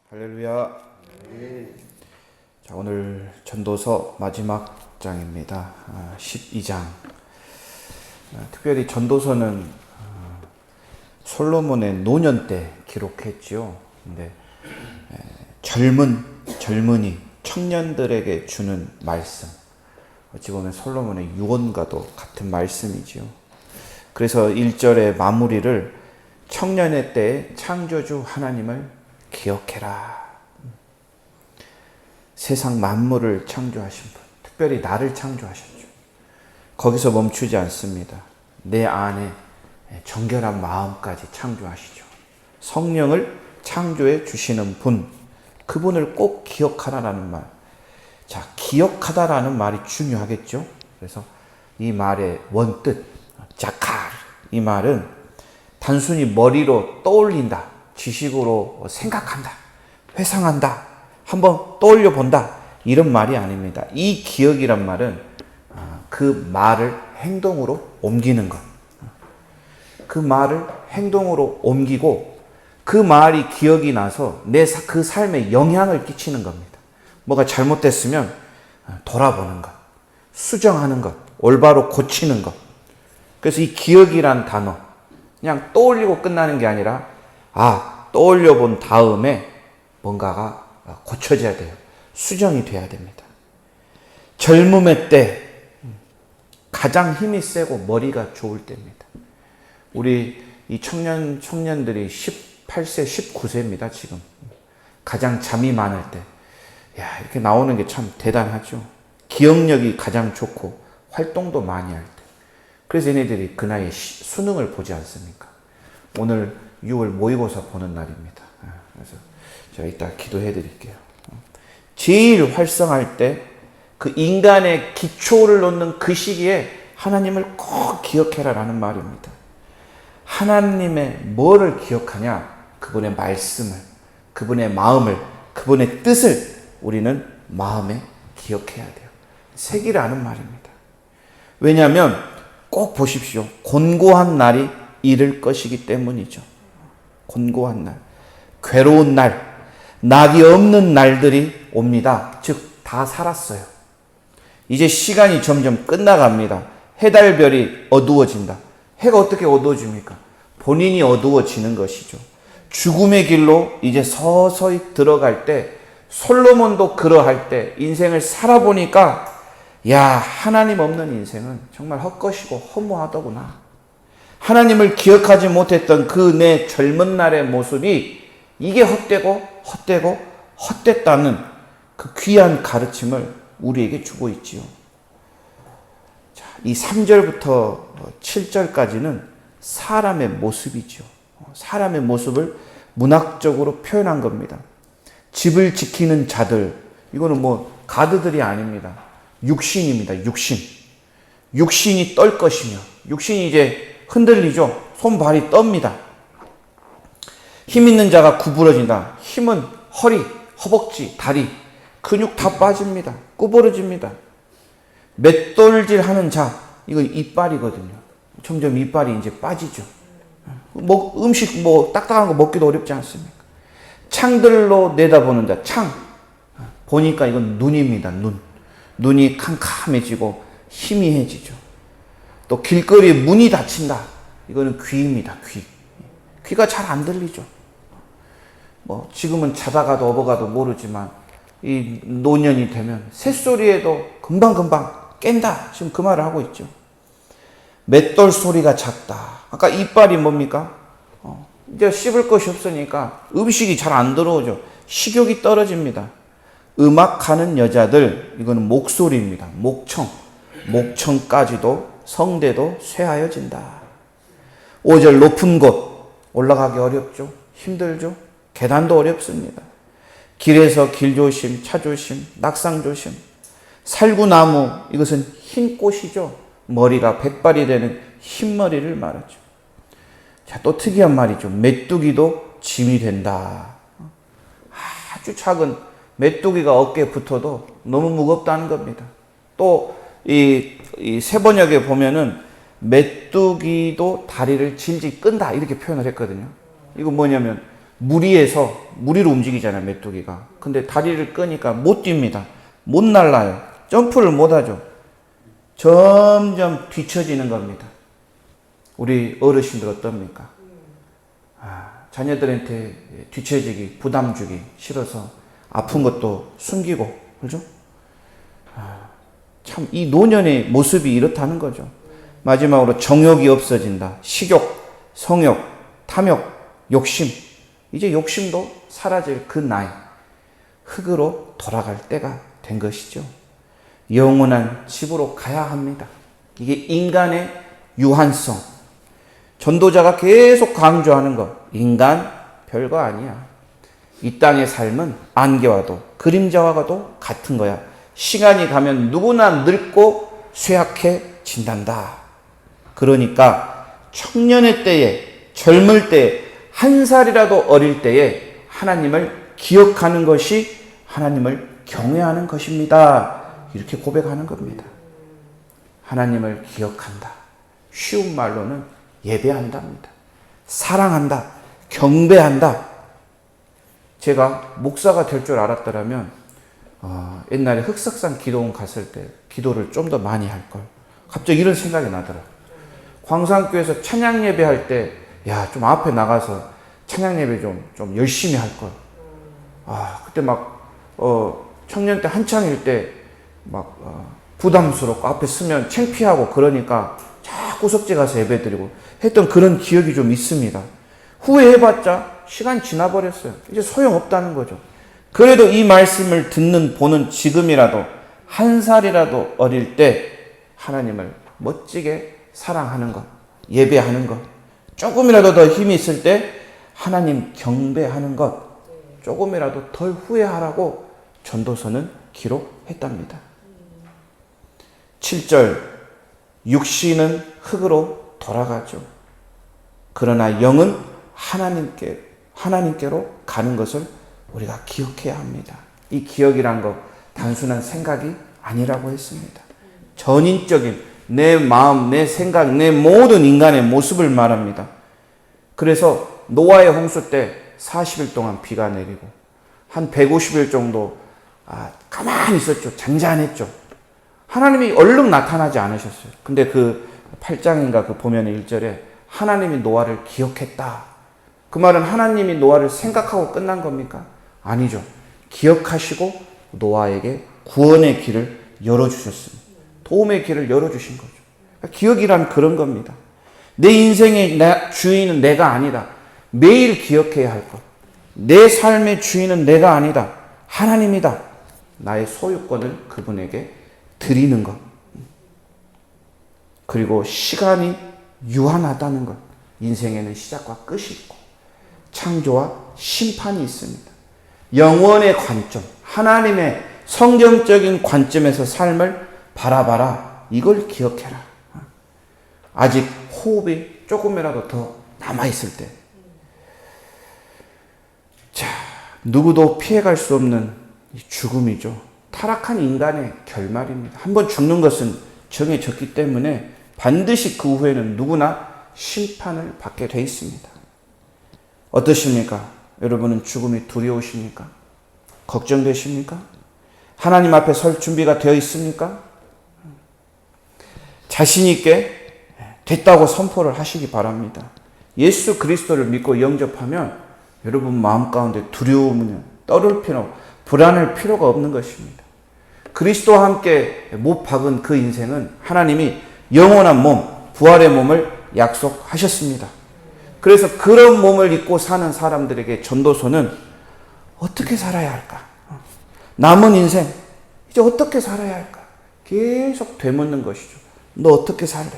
할렐루야. 자, 오늘 전도서 마지막 장입니다. 12장. 특별히 전도서는 솔로몬의 노년 때 기록했지요. 근데 젊은이, 청년들에게 주는 말씀. 어찌 보면 솔로몬의 유언과도 같은 말씀이지요. 그래서 1절의 마무리를 청년의 때에 창조주 하나님을 기억해라. 세상 만물을 창조하신 분, 특별히 나를 창조하셨죠. 거기서 멈추지 않습니다. 내 안에 정결한 마음까지 창조하시죠. 성령을 창조해 주시는 분, 그분을 꼭 기억하라라는 말. 자, 기억하다라는 말이 중요하겠죠. 그래서 이 말의 원뜻, 자칼, 이 말은 단순히 머리로 떠올린다, 지식으로 생각한다, 회상한다, 한번 떠올려 본다, 이런 말이 아닙니다. 이 기억이란 말은 그 말을 행동으로 옮기는 것. 그 말을 행동으로 옮기고 그 말이 기억이 나서 그 삶에 영향을 끼치는 겁니다. 뭐가 잘못됐으면 돌아보는 것, 수정하는 것, 올바로 고치는 것. 그래서 이 기억이란 단어, 그냥 떠올리고 끝나는 게 아니라 떠올려 본 다음에 뭔가가 고쳐져야 돼요. 수정이 돼야 됩니다. 젊음의 때 가장 힘이 세고 머리가 좋을 때입니다. 우리 이 청년들이 18세, 19세입니다, 지금. 가장 잠이 많을 때. 이렇게 나오는 게 참 대단하죠. 기억력이 가장 좋고 활동도 많이 할 때. 그래서 얘네들이 그 나이에 수능을 보지 않습니까? 오늘 6월 모의고사 보는 날입니다. 그래서 제가 이따 기도해 드릴게요. 제일 활성할 때 그 인간의 기초를 놓는 그 시기에 하나님을 꼭 기억해라라는 말입니다. 하나님의 뭐를 기억하냐? 그분의 말씀을, 그분의 마음을, 그분의 뜻을 우리는 마음에 기억해야 돼요. 새기라는 말입니다. 왜냐하면 꼭 보십시오. 곤고한 날이 이를 것이기 때문이죠. 곤고한 날, 괴로운 날, 낙이 없는 날들이 옵니다. 즉, 다 살았어요. 이제 시간이 점점 끝나갑니다. 해달별이 어두워진다. 해가 어떻게 어두워집니까? 본인이 어두워지는 것이죠. 죽음의 길로 이제 서서히 들어갈 때, 솔로몬도 그러할 때 인생을 살아보니까 하나님 없는 인생은 정말 헛것이고 허무하더구나. 하나님을 기억하지 못했던 그 내 젊은 날의 모습이 이게 헛됐다는 그 귀한 가르침을 우리에게 주고 있지요. 자, 이 3절부터 7절까지는 사람의 모습이죠. 사람의 모습을 문학적으로 표현한 겁니다. 집을 지키는 자들, 이거는 가드들이 아닙니다. 육신입니다. 육신이 떨 것이며, 육신이 이제 흔들리죠. 손발이 떱니다. 힘 있는 자가 구부러진다. 힘은 허리, 허벅지, 다리, 근육 다 빠집니다. 구부러집니다. 맷돌질 하는 자, 이건 이빨이거든요. 점점 이빨이 이제 빠지죠. 음식 딱딱한 거 먹기도 어렵지 않습니까? 창들로 내다보는 자, 창. 보니까 이건 눈입니다. 눈이 캄캄해지고 희미해지죠. 또 길거리에 문이 닫힌다. 이거는 귀입니다. 귀가 잘 안 들리죠. 지금은 자다가도 업어가도 모르지만 이 노년이 되면 새소리에도 금방금방 깬다. 지금 그 말을 하고 있죠. 맷돌 소리가 작다. 아까 이빨이 뭡니까? 이제 씹을 것이 없으니까 음식이 잘 안 들어오죠. 식욕이 떨어집니다. 음악하는 여자들, 이거는 목소리입니다. 목청까지도 성대도 쇠하여진다. 5절 높은 곳 올라가기 어렵죠. 힘들죠. 계단도 어렵습니다. 길에서 길조심, 차조심, 낙상조심. 살구나무, 이것은 흰 꽃이죠. 머리가 백발이 되는 흰머리를 말하죠. 자, 또 특이한 말이죠. 메뚜기도 짐이 된다. 아주 작은 메뚜기가 어깨에 붙어도 너무 무겁다는 겁니다. 또 이 세번역에 보면은 메뚜기도 다리를 질질 끈다, 이렇게 표현을 했거든요. 이거 뭐냐면 무리로 움직이잖아요, 메뚜기가. 근데 다리를 끄니까 못 뜁니다. 못 날라요. 점프를 못 하죠. 점점 뒤처지는 겁니다. 우리 어르신들 어떻습니까? 자녀들한테 뒤처지기, 부담 주기 싫어서 아픈 것도 숨기고, 그죠? 참, 이 노년의 모습이 이렇다는 거죠. 마지막으로 정욕이 없어진다. 식욕, 성욕, 탐욕, 욕심. 이제 욕심도 사라질 그 나이. 흙으로 돌아갈 때가 된 것이죠. 영원한 집으로 가야 합니다. 이게 인간의 유한성. 전도자가 계속 강조하는 것. 인간 별거 아니야. 이 땅의 삶은 안개와도 그림자와도 같은 거야. 시간이 가면 누구나 늙고 쇠약해진단다. 그러니까 청년의 때에, 젊을 때에, 한 살이라도 어릴 때에 하나님을 기억하는 것이 하나님을 경외하는 것입니다. 이렇게 고백하는 겁니다. 하나님을 기억한다. 쉬운 말로는 예배한답니다. 사랑한다. 경배한다. 제가 목사가 될 줄 알았더라면 옛날에 흑석산 기도원 갔을 때 기도를 좀 더 많이 할 걸. 갑자기 이런 생각이 나더라고요. 광산교에서 찬양 예배할 때, 좀 앞에 나가서 찬양 예배 좀 열심히 할 걸. 그때 청년 때 한창일 때 부담스럽고 앞에 서면 창피하고 그러니까 자꾸 구석지 가서 예배 드리고 했던 그런 기억이 좀 있습니다. 후회해봤자 시간 지나버렸어요. 이제 소용없다는 거죠. 그래도 이 말씀을 보는 지금이라도 한 살이라도 어릴 때 하나님을 멋지게 사랑하는 것, 예배하는 것, 조금이라도 더 힘이 있을 때 하나님 경배하는 것, 조금이라도 덜 후회하라고 전도서는 기록했답니다. 7절, 육신은 흙으로 돌아가죠. 그러나 영은 하나님께로 가는 것을 우리가 기억해야 합니다. 이 기억이란 거 단순한 생각이 아니라고 했습니다. 전인적인 내 마음, 내 생각, 내 모든 인간의 모습을 말합니다. 그래서 노아의 홍수 때 40일 동안 비가 내리고 한 150일 정도 가만히 있었죠. 잔잔했죠. 하나님이 얼른 나타나지 않으셨어요. 근데 그 8장인가 그 보면 1절에 하나님이 노아를 기억했다. 그 말은 하나님이 노아를 생각하고 끝난 겁니까? 아니죠. 기억하시고 노아에게 구원의 길을 열어주셨습니다. 도움의 길을 열어주신 거죠. 그러니까 기억이란 그런 겁니다. 내 인생의 주인은 내가 아니다. 매일 기억해야 할 것. 내 삶의 주인은 내가 아니다. 하나님이다. 나의 소유권을 그분에게 드리는 것. 그리고 시간이 유한하다는 것. 인생에는 시작과 끝이 있고 창조와 심판이 있습니다. 영원의 관점, 하나님의 성경적인 관점에서 삶을 바라봐라. 이걸 기억해라. 아직 호흡이 조금이라도 더 남아있을 때. 자, 누구도 피해갈 수 없는 죽음이죠. 타락한 인간의 결말입니다. 한번 죽는 것은 정해졌기 때문에 반드시 그 후에는 누구나 심판을 받게 돼 있습니다. 어떠십니까? 여러분은 죽음이 두려우십니까? 걱정되십니까? 하나님 앞에 설 준비가 되어 있습니까? 자신 있게 됐다고 선포를 하시기 바랍니다. 예수 그리스도를 믿고 영접하면 여러분 마음 가운데 두려움은 떨을 필요, 불안할 필요가 없는 것입니다. 그리스도와 함께 못 박은 그 인생은 하나님이 영원한 몸, 부활의 몸을 약속하셨습니다. 그래서 그런 몸을 입고 사는 사람들에게 전도서는 어떻게 살아야 할까? 남은 인생 이제 어떻게 살아야 할까? 계속 되묻는 것이죠. 너 어떻게 살래?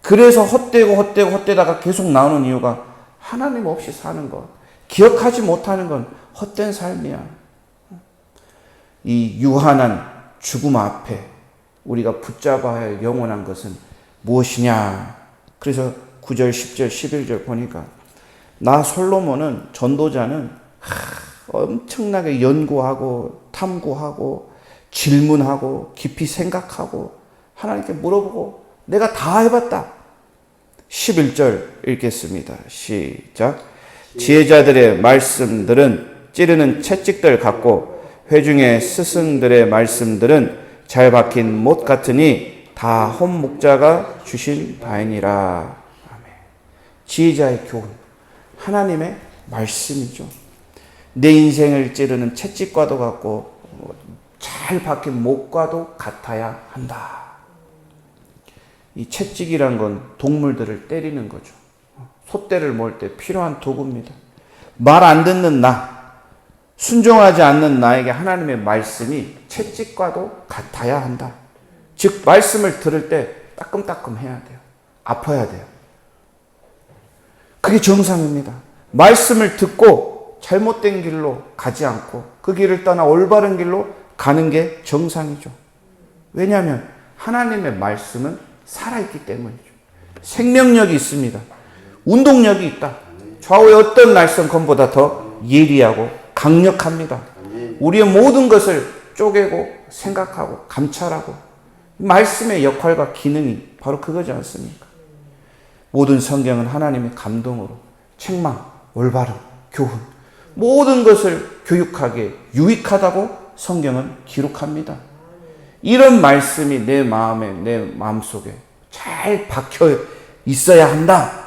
그래서 헛되다가 계속 나오는 이유가 하나님 없이 사는 것, 기억하지 못하는 건 헛된 삶이야. 이 유한한 죽음 앞에 우리가 붙잡아야 할 영원한 것은 무엇이냐? 그래서 9절, 10절, 11절 보니까 나 솔로몬은 전도자는 엄청나게 연구하고 탐구하고 질문하고 깊이 생각하고 하나님께 물어보고 내가 다 해봤다. 11절 읽겠습니다. 시작. 지혜자들의 말씀들은 찌르는 채찍들 같고 회중의 스승들의 말씀들은 잘 박힌 못 같으니 다 혼 목자가 주신 바이니라. 아멘. 지혜자의 교훈, 하나님의 말씀이죠. 내 인생을 찌르는 채찍과도 같고 잘 박힌 목과도 같아야 한다. 이 채찍이란 건 동물들을 때리는 거죠. 소떼를 몰 때 필요한 도구입니다. 말 안 듣는 나, 순종하지 않는 나에게 하나님의 말씀이 채찍과도 같아야 한다. 즉 말씀을 들을 때 따끔따끔 해야 돼요. 아파야 돼요. 그게 정상입니다. 말씀을 듣고 잘못된 길로 가지 않고 그 길을 떠나 올바른 길로 가는 게 정상이죠. 왜냐하면 하나님의 말씀은 살아있기 때문이죠. 생명력이 있습니다. 운동력이 있다. 좌우의 어떤 날선검보다 더 예리하고 강력합니다. 우리의 모든 것을 쪼개고 생각하고 감찰하고 말씀의 역할과 기능이 바로 그거지 않습니까? 모든 성경은 하나님의 감동으로 책망, 올바름, 교훈 모든 것을 교육하기에 유익하다고 성경은 기록합니다. 이런 말씀이 내 마음에, 내 마음속에 잘 박혀 있어야 한다.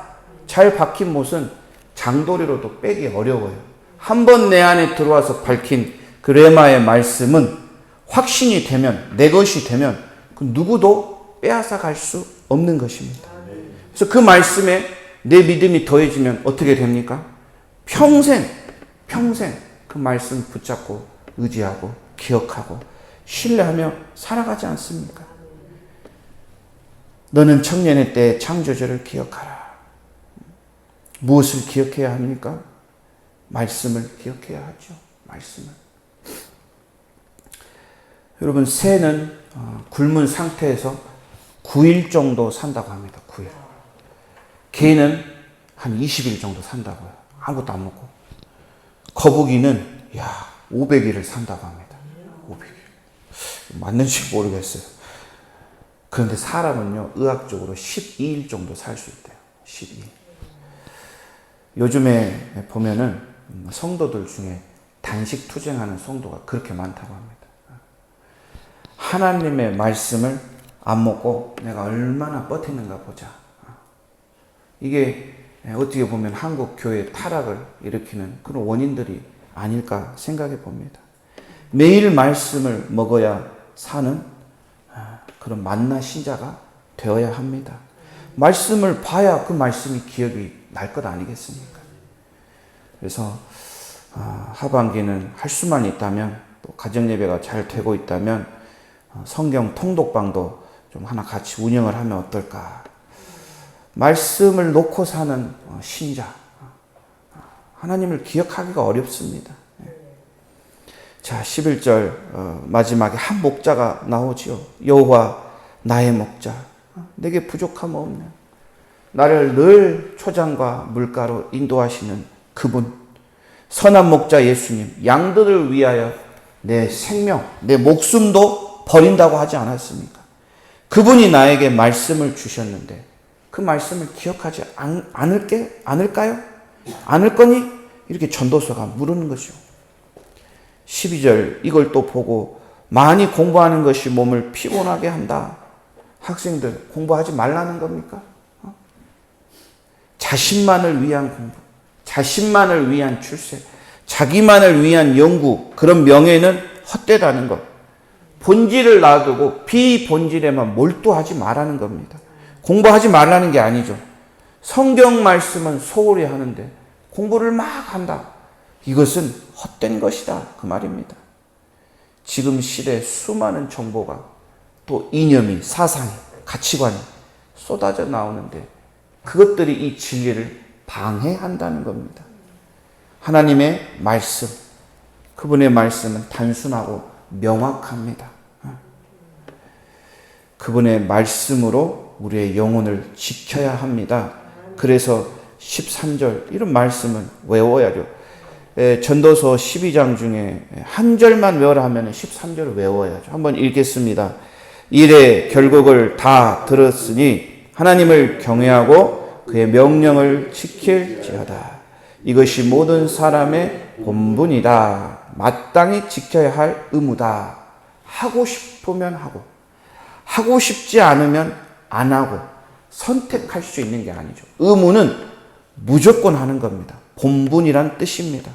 잘 박힌 못은 장도리로도 빼기 어려워요. 한번 내 안에 들어와서 밝힌 그 레마의 말씀은 확신이 되면, 내 것이 되면 그 누구도 빼앗아 갈 수 없는 것입니다. 그래서 그 말씀에 내 믿음이 더해지면 어떻게 됩니까? 평생 그 말씀 붙잡고 의지하고 기억하고 신뢰하며 살아가지 않습니까? 너는 청년의 때 창조주를 기억하라. 무엇을 기억해야 합니까? 말씀을 기억해야 하죠. 말씀을. 여러분, 새는 굶은 상태에서 9일 정도 산다고 합니다. 9일. 개는 한 20일 정도 산다고요. 아무것도 안 먹고. 거북이는 500일을 산다고 합니다. 500일. 맞는지 모르겠어요. 그런데 사람은요, 의학적으로 12일 정도 살 수 있대요. 12일. 요즘에 보면은 성도들 중에 단식 투쟁하는 성도가 그렇게 많다고 합니다. 하나님의 말씀을 안 먹고 내가 얼마나 버티는가 보자. 이게 어떻게 보면 한국 교회의 타락을 일으키는 그런 원인들이 아닐까 생각해 봅니다. 매일 말씀을 먹어야 사는 그런 만나 신자가 되어야 합니다. 말씀을 봐야 그 말씀이 기억이 날 것 아니겠습니까? 그래서 하반기는 할 수만 있다면, 또 가정예배가 잘 되고 있다면 성경 통독방도 좀 하나 같이 운영을 하면 어떨까. 말씀을 놓고 사는 신자, 하나님을 기억하기가 어렵습니다. 자, 11절 마지막에 한 목자가 나오지요. 여호와 나의 목자, 내게 부족함 없는, 나를 늘 초장과 물가로 인도하시는 그분, 선한 목자 예수님, 양들을 위하여 내 생명, 내 목숨도 버린다고 하지 않았습니까? 그분이 나에게 말씀을 주셨는데 그 말씀을 기억하지 않을까요? 않을 거니? 이렇게 전도서가 물은 거죠. 12절 이걸 또 보고 많이 공부하는 것이 몸을 피곤하게 한다. 학생들 공부하지 말라는 겁니까? 자신만을 위한 공부, 자신만을 위한 출세, 자기만을 위한 연구, 그런 명예는 헛되다는 것. 본질을 놔두고 비본질에만 몰두하지 말라는 겁니다. 공부하지 말라는 게 아니죠. 성경 말씀은 소홀히 하는데 공부를 막 한다. 이것은 헛된 것이다. 그 말입니다. 지금 시대에 수많은 정보가, 또 이념이, 사상이, 가치관이 쏟아져 나오는데 그것들이 이 진리를 방해한다는 겁니다. 하나님의 말씀, 그분의 말씀은 단순하고 명확합니다. 그분의 말씀으로 우리의 영혼을 지켜야 합니다. 그래서 13절 이런 말씀은 외워야죠. 전도서 12장 중에 한 절만 외워라 하면 13절을 외워야죠. 한번 읽겠습니다. 일의 결국을 다 들었으니 하나님을 경외하고 그의 명령을 지킬지어다. 이것이 모든 사람의 본분이다. 마땅히 지켜야 할 의무다. 하고 싶으면 하고, 하고 싶지 않으면 안 하고, 선택할 수 있는 게 아니죠. 의무는 무조건 하는 겁니다. 본분이란 뜻입니다.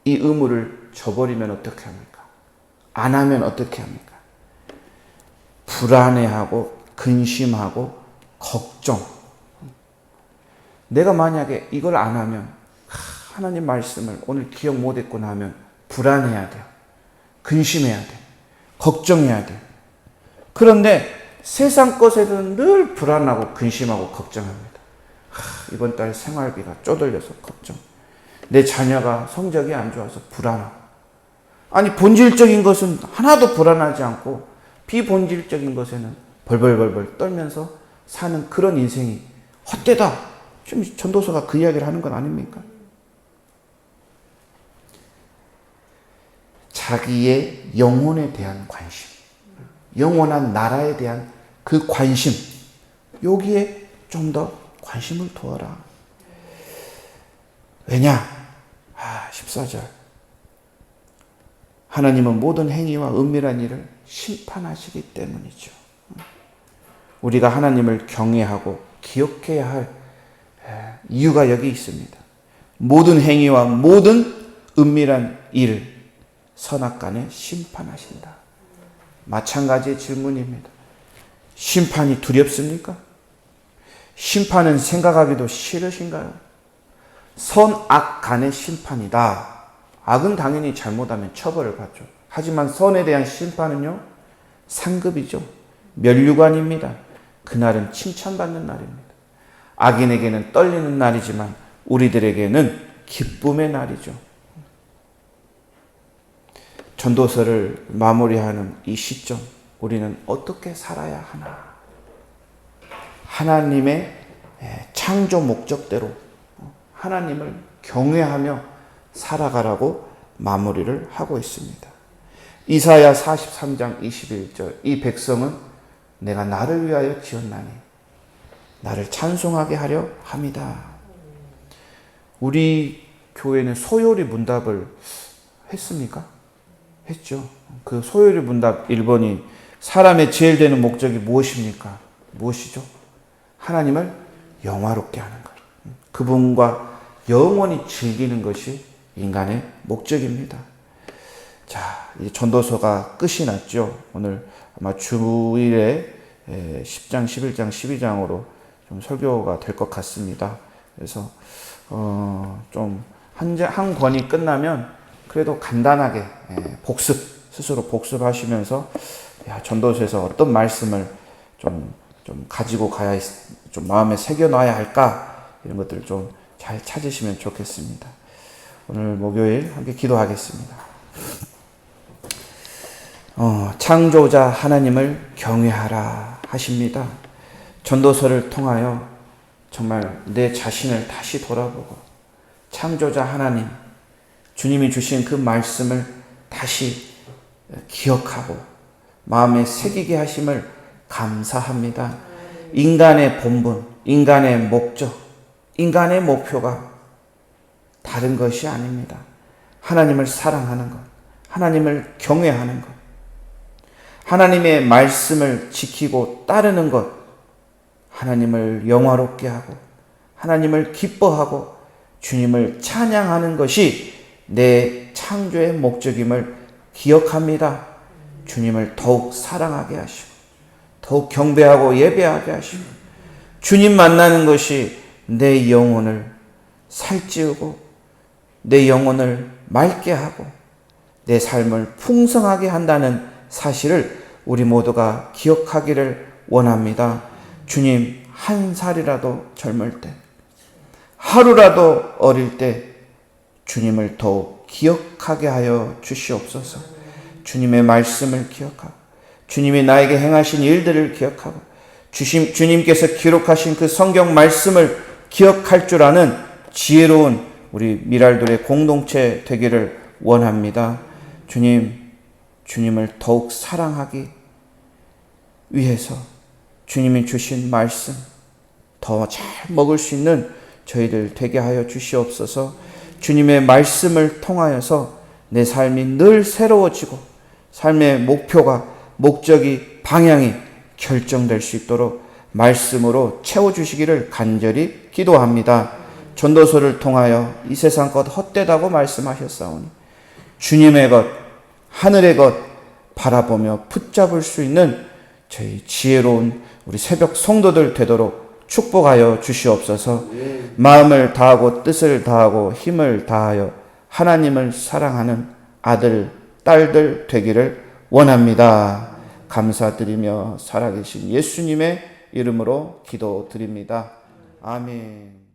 이 의무를 저버리면 어떻게 합니까? 안 하면 어떻게 합니까? 불안해하고, 근심하고, 걱정. 내가 만약에 이걸 안 하면, 하나님 말씀을 오늘 기억 못했구나 하면 불안해야 돼요. 근심해야 돼. 걱정해야 돼. 그런데 세상 것에는 늘 불안하고 근심하고 걱정합니다. 이번 달 생활비가 쪼들려서 걱정. 내 자녀가 성적이 안 좋아서 불안하고. 아니, 본질적인 것은 하나도 불안하지 않고 비본질적인 것에는 벌벌벌벌 떨면서 사는 그런 인생이 헛되다. 지금 전도서가 그 이야기를 하는 건 아닙니까? 자기의 영혼에 대한 관심, 영원한 나라에 대한 그 관심, 여기에 좀 더 관심을 두어라. 왜냐? 14절. 하나님은 모든 행위와 은밀한 일을 심판하시기 때문이죠. 우리가 하나님을 경외하고 기억해야 할 이유가 여기 있습니다. 모든 행위와 모든 은밀한 일을 선악간에 심판하신다. 마찬가지의 질문입니다. 심판이 두렵습니까? 심판은 생각하기도 싫으신가요? 선악 간의 심판이다. 악은 당연히 잘못하면 처벌을 받죠. 하지만 선에 대한 심판은요, 상급이죠. 면류관입니다. 그날은 칭찬받는 날입니다. 악인에게는 떨리는 날이지만 우리들에게는 기쁨의 날이죠. 전도서를 마무리하는 이 시점, 우리는 어떻게 살아야 하나? 하나님의 창조 목적대로 하나님을 경외하며 살아가라고 마무리를 하고 있습니다. 이사야 43장 21절. 이 백성은 내가 나를 위하여 지었나니 나를 찬송하게 하려 함이다. 우리 교회는 소요리 문답을 했습니까? 했죠. 그 소요리 문답 1번이 사람의 제일 되는 목적이 무엇입니까? 무엇이죠? 하나님을 영화롭게 하는 것. 그분과 영원히 즐기는 것이 인간의 목적입니다. 자, 이 전도서가 끝이 났죠. 오늘 아마 주일에 10장, 11장, 12장으로 좀 설교가 될 것 같습니다. 그래서 좀 한 권이 끝나면 그래도 간단하게 스스로 복습하시면서 전도서에서 어떤 말씀을 좀 가지고 가야, 좀 마음에 새겨놔야 할까, 이런 것들을 좀 잘 찾으시면 좋겠습니다. 오늘 목요일 함께 기도하겠습니다. 창조자 하나님을 경외하라 하십니다. 전도서를 통하여 정말 내 자신을 다시 돌아보고 창조자 하나님, 주님이 주신 그 말씀을 다시 기억하고 마음에 새기게 하심을 감사합니다. 인간의 본분, 인간의 목적, 인간의 목표가 다른 것이 아닙니다. 하나님을 사랑하는 것, 하나님을 경외하는 것, 하나님의 말씀을 지키고 따르는 것, 하나님을 영화롭게 하고 하나님을 기뻐하고 주님을 찬양하는 것이 내 창조의 목적임을 기억합니다. 주님을 더욱 사랑하게 하시고 더욱 경배하고 예배하게 하시고 주님 만나는 것이 내 영혼을 살찌우고 내 영혼을 맑게 하고 내 삶을 풍성하게 한다는 사실을 우리 모두가 기억하기를 원합니다. 주님, 한 살이라도 젊을 때, 하루라도 어릴 때 주님을 더욱 기억하게 하여 주시옵소서. 주님의 말씀을 기억하고 주님이 나에게 행하신 일들을 기억하고 주님께서 기록하신 그 성경 말씀을 기억할 줄 아는 지혜로운 우리 미랄돌의 공동체 되기를 원합니다. 주님을 더욱 사랑하기 위해서 주님이 주신 말씀 더 잘 먹을 수 있는 저희들 되게 하여 주시옵소서. 주님의 말씀을 통하여서 내 삶이 늘 새로워지고 삶의 목표가, 목적이, 방향이 결정될 수 있도록 말씀으로 채워주시기를 간절히 기도합니다. 전도서를 통하여 이 세상 것 헛되다고 말씀하셨사오니 주님의 것, 하늘의 것 바라보며 붙잡을 수 있는 저희 지혜로운 우리 새벽 성도들 되도록 축복하여 주시옵소서. 마음을 다하고 뜻을 다하고 힘을 다하여 하나님을 사랑하는 아들, 딸들 되기를 원합니다. 감사드리며 살아계신 예수님의 이름으로 기도드립니다. 아멘.